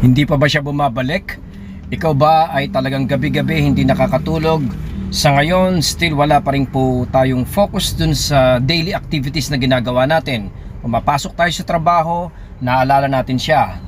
Hindi pa ba siya bumabalik? Ikaw ba ay talagang gabi-gabi hindi nakakatulog? Sa ngayon, still wala pa rin po tayong focus dun sa daily activities na ginagawa natin. Pumapasok tayo sa trabaho, naalala natin siya.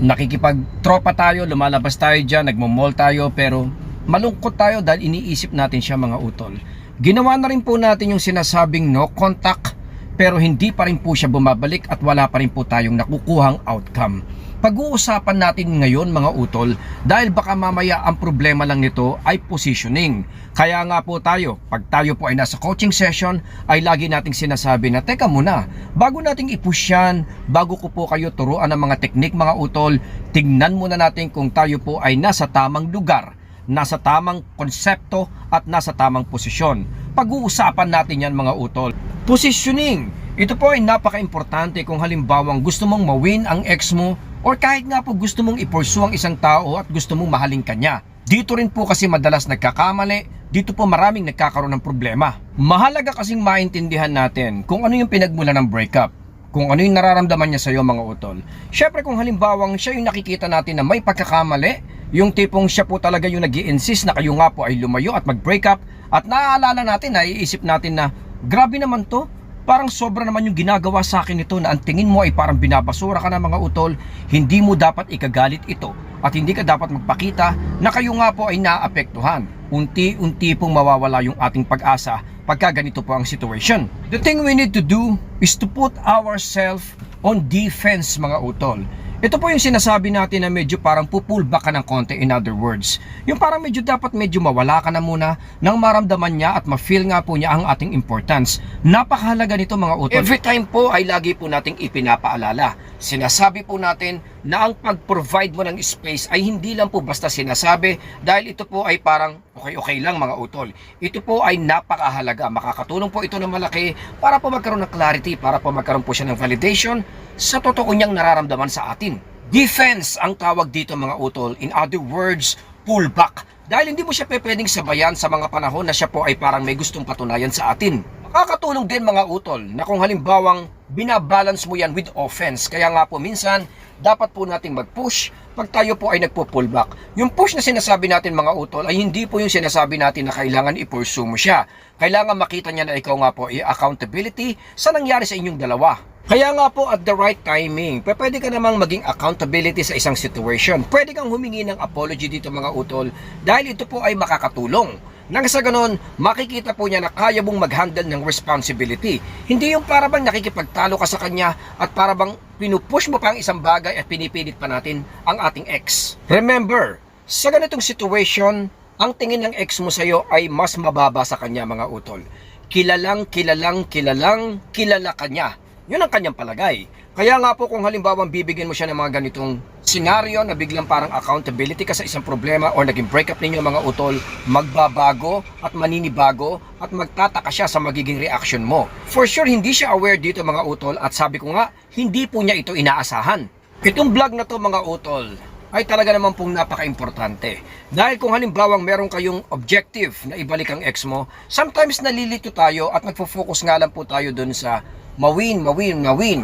Nakikipagtropa tayo, lumalabas tayo dyan, nagmo-mall tayo, pero malungkot tayo dahil iniisip natin siya, mga utol. Ginawa na rin po natin yung sinasabing no contact, pero hindi pa rin po siya bumabalik at wala pa rin po tayong nakukuhang outcome. Pag-uusapan natin ngayon, mga utol, dahil baka mamaya ang problema lang nito ay positioning. Kaya nga po tayo, pag tayo po ay nasa coaching session, ay lagi nating sinasabi na teka muna, bago nating i-push yan, bago ko po kayo turuan ng mga teknik, mga utol, tingnan muna natin kung tayo po ay nasa tamang lugar, nasa tamang konsepto at nasa tamang posisyon. Pag-uusapan natin yan, mga utol. Positioning, ito po ay napaka-importante kung halimbawang gusto mong mawin ang ex mo or kahit nga po gusto mong i-pursue ang isang tao at gusto mong mahalin kanya. Dito rin po kasi madalas nagkakamali, dito po maraming nagkakaroon ng problema. Mahalaga kasing maintindihan natin kung ano yung pinagmulan ng breakup, kung ano yung nararamdaman niya sa iyo, mga utol. Syempre kung halimbawang siya yung nakikita natin na may pagkakamali, yung tipong siya po talaga yung nag-i-insist na kayo nga po ay lumayo at mag-break up, at naaalala natin, naiisip natin na grabe naman to, parang sobra naman yung ginagawa sa akin ito, na ang tingin mo ay parang binabasura ka na, mga utol. Hindi mo dapat ikagalit ito at hindi ka dapat magpakita na kayo nga po ay naapektuhan. Unti-unti pong mawawala yung ating pag-asa pagka ganito po ang situation. The thing we need to do is to put ourselves on defense, mga utol. Ito po yung sinasabi natin na medyo parang pupull back ka ng konti, in other words. Yung parang medyo dapat medyo mawala ka na muna nang maramdaman niya at ma-feel nga po niya ang ating importance. Napakahalaga nito, mga utol. Every time po ay lagi po nating ipinapaalala. Sinasabi po natin na ang pag-provide mo ng space ay hindi lang po basta sinasabi, dahil ito po ay parang okay lang, mga utol. Ito po ay napakahalaga. Makakatulong po ito ng malaki para po magkaroon ng clarity, para po magkaroon po siya ng validation sa totoo niyang nararamdaman sa atin. Defense ang tawag dito, mga utol. In other words, pull back. Dahil hindi mo siya pwedeng sabayan sa mga panahon na siya po ay parang may gustong patunayan sa atin. Makakatulong din, mga utol, na kung halimbawang binabalance mo yan with offense. Kaya nga po minsan, dapat po nating mag-push pag tayo po ay nagpo-pull back. Yung push na sinasabi natin, mga utol, ay hindi po yung sinasabi natin na kailangan i-pursue mo siya. Kailangan makita niya na ikaw nga po ay accountability sa nangyari sa inyong dalawa. Kaya nga po at the right timing, pwede ka namang maging accountability sa isang situation. Pwede kang humingi ng apology dito, mga utol, dahil ito po ay makakatulong. Nang sa ganon, makikita po niya na kaya mong mag-handle ng responsibility. Hindi yung para bang nakikipagtalo ka sa kanya at para bang pinupush mo pa ang isang bagay at pinipilit pa natin ang ating ex. Remember, sa ganitong situation, ang tingin ng ex mo sa iyo ay mas mababa sa kanya, mga utol. Kilala ka niya. Yun ang kanyang palagay. Kaya nga po kung halimbawang bibigyan mo siya ng mga ganitong senaryo na biglang parang accountability ka sa isang problema or naging breakup ninyo, mga utol, magbabago at maninibago at magtataka siya sa magiging reaction mo. For sure, hindi siya aware dito, mga utol, at sabi ko nga, hindi po niya ito inaasahan. Itong vlog na to, mga utol, ay talaga naman pong napaka-importante. Dahil kung halimbawang meron kayong objective na ibalik ang ex mo, sometimes nalilito tayo at nagfo-focus nga lang po tayo dun sa mawin.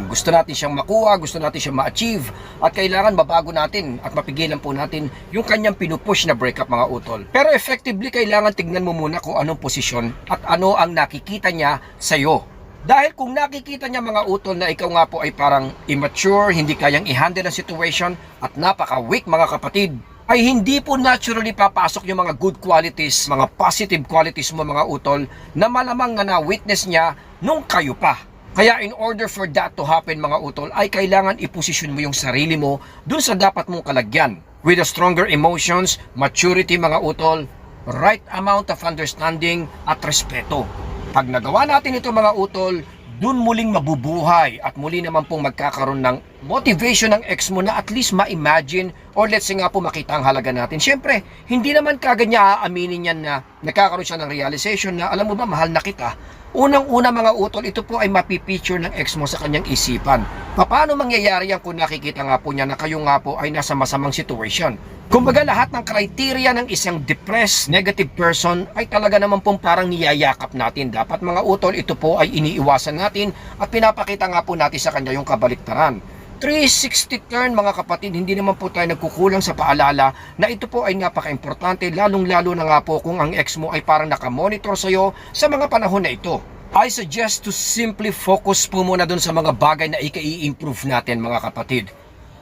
Gusto natin siyang makuha, gusto natin siyang ma-achieve, at kailangan mabago natin at mapigilan po natin yung kanyang pinupush na breakup, mga utol. Pero effectively, kailangan tignan mo muna kung anong posisyon at ano ang nakikita niya sa'yo. Dahil kung nakikita niya, mga utol, na ikaw nga po ay parang immature, hindi kayang i-handle ang situation, at napaka-weak, mga kapatid, ay hindi po naturally papasok yung mga good qualities, mga positive qualities mo, mga utol, na malamang nga na-witness niya nung kayo pa. Kaya in order for that to happen, mga utol, ay kailangan iposisyon mo yung sarili mo dun sa dapat mong kalagyan. With a stronger emotions, maturity, mga utol, right amount of understanding at respeto. Pag nagawa natin ito, mga utol, dun muling mabubuhay at muli naman pong magkakaroon ng motivation ng ex mo na at least ma-imagine or let's say nga po makita ang halaga natin. Siyempre, hindi naman kagad niya aaminin yan na nagkakaroon siya ng realization na alam mo ba, mahal na kita. Unang-una, mga utol, ito po ay mapipicture ng ex mo sa kanyang isipan. Paano mangyayari yan kung nakikita nga po niya na kayo nga po ay nasa masamang situation? Kumbaga, lahat ng criteria ng isang depressed, negative person ay talaga naman pong parang niyayakap natin. Dapat, mga utol, ito po ay iniiwasan natin at pinapakita nga po natin sa kanya yung kabaliktaran. 360 turn mga kapatid, hindi naman po tayo nagkukulang sa paalala na ito po ay napaka-importante, lalong-lalo na nga po kung ang ex mo ay parang nakamonitor sa'yo sa mga panahon na ito. I suggest to simply focus po muna dun sa mga bagay na i-improve natin mga kapatid.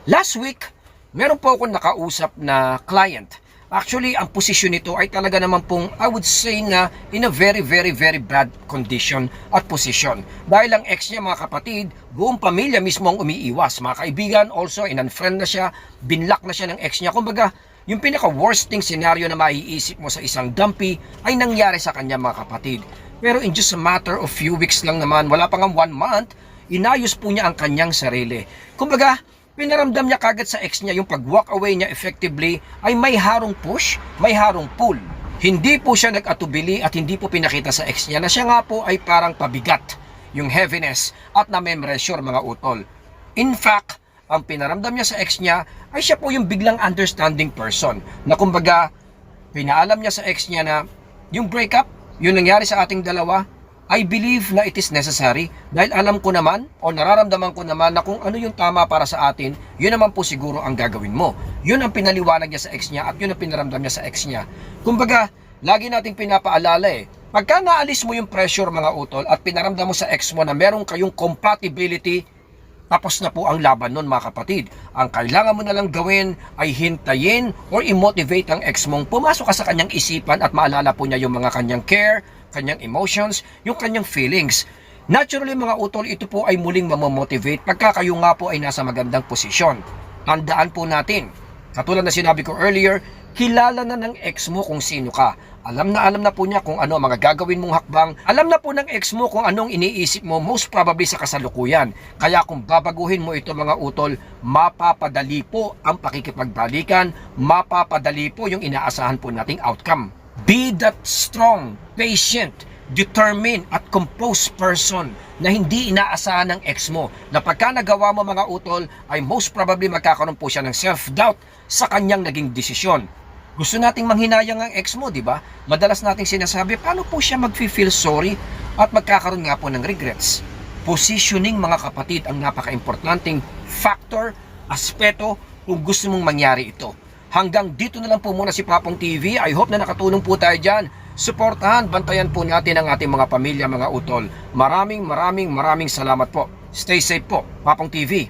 Last week, meron po akong nakausap na client. Actually, ang posisyon nito ay talaga naman pong, I would say na in a very bad condition at position. Dahil ang ex niya mga kapatid, buong pamilya mismo ang umiiwas. Mga kaibigan, also in-unfriend na siya, binlock na siya ng ex niya. Kumbaga, yung pinaka-worst thing scenario na maiisip mo sa isang dumpy ay nangyari sa kanya mga kapatid. Pero in just a matter of few weeks lang naman, wala pa nga 1 month, inayos po niya ang kanyang sarili. Kumbaga, pinaramdam niya kagad sa ex niya yung pag-walk away niya effectively ay may harong push, may harong pull. Hindi po siya nag-atubili at hindi po pinakita sa ex niya na siya nga po ay parang pabigat, yung heaviness at na-mempressure mga utol. In fact, ang pinaramdam niya sa ex niya ay siya po yung biglang understanding person na kumbaga, pinaalam niya sa ex niya na yung breakup, yung nangyari sa ating dalawa, I believe na it is necessary dahil alam ko naman o nararamdaman ko naman na kung ano yung tama para sa atin, yun naman po siguro ang gagawin mo. Yun ang pinaliwanag niya sa ex niya at yun ang pinaramdam niya sa ex niya. Kumbaga, lagi nating pinapaalala pagka naalis mo yung pressure mga utol at pinaramdam mo sa ex mo na meron kayong compatibility, tapos na po ang laban nun mga kapatid. Ang kailangan mo na lang gawin ay hintayin or i-motivate ang ex mong pumasok ka sa kanyang isipan at maalala po niya yung mga kanyang care, kanyang emotions, yung kanyang feelings. Naturally mga utol, ito po ay muling mamamotivate pagka kayo nga po ay nasa magandang posisyon. Tandaan po natin, katulad na sinabi ko earlier, kilala na ng ex mo kung sino ka. Alam na po niya kung ano ang mga gagawin mong hakbang. Alam na po ng ex mo kung anong iniisip mo most probably sa kasalukuyan. Kaya kung babaguhin mo ito mga utol, mapapadali po ang pakikipagbalikan, mapapadali po yung inaasahan po nating outcome. Be that strong, patient, determined at composed person na hindi inaasahan ng ex mo na pagka nagawa mo mga utol ay most probably magkakaroon po siya ng self-doubt sa kanyang naging desisyon. Gusto nating manghinayang ang ex mo, di ba? Madalas nating sinasabi, paano po siya mag-feel sorry at magkakaroon nga po ng regrets? Positioning mga kapatid ang napaka-importanting factor, aspeto kung gusto mong mangyari ito. Hanggang dito na lang po muna si Papong TV. I hope na nakatulong po tayo dyan. Suportahan, bantayan po natin ang ating mga pamilya, mga utol. Maraming salamat po. Stay safe po. Papong TV.